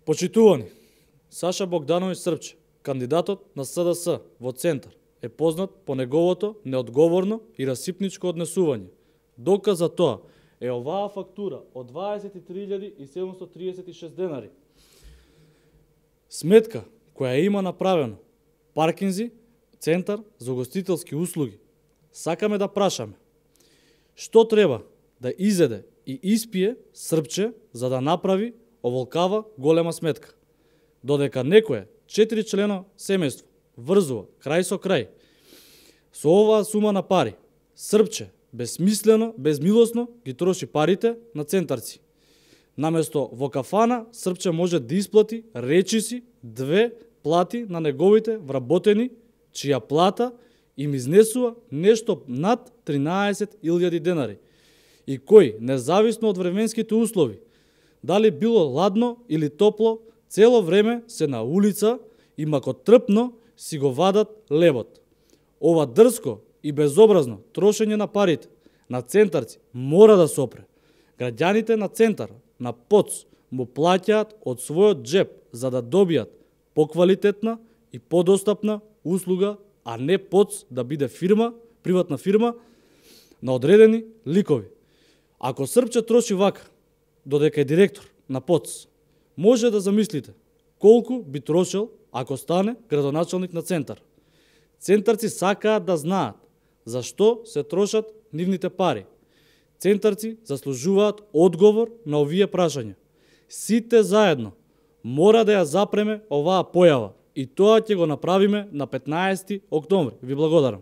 Почитувани, Саша Богдановиќ Српче, кандидатот на СДС во Центар, е познат по неговото неодговорно и расипничко однесување. Доказ за тоа е оваа фактура од 23.736 денари. Сметка која има направено Паркинзи, Центар за угостителски услуги. Сакаме да прашаме, што треба да изеде и испие Српче за да направи оволкава голема сметка? Додека некое 4 члено семејство врзува крај со крај со оваа сума на пари, Српче безсмислено, безмилосно ги троши парите на центарци. Наместо во кафана, Српче може да исплати речиси 2 плати на неговите вработени, чија плата им изнесува нешто над 13.000 денари и кој, независно од временските услови, дали било ладно или топло, цело време се на улица и макотрпно си го вадат лебот. Ова дрско и безобразно трошење на парите на центарци мора да се опре. Граѓаните на Центар, на ПОЦ, му плаќаат од својот джеп за да добијат поквалитетна и подостапна услуга, а не ПОЦ да биде фирма, приватна фирма на одредени ликови. Ако Српче троши вака, додека е директор на ПОЦ, може да замислите колку би трошил ако стане градоначалник на Центар. Центарци сакаат да знаат зашто се трошат нивните пари. Центарци заслужуваат одговор на овие прашања. Сите заедно мора да ја запреме оваа појава и тоа ќе го направиме на 15 октомври. Ви благодарам.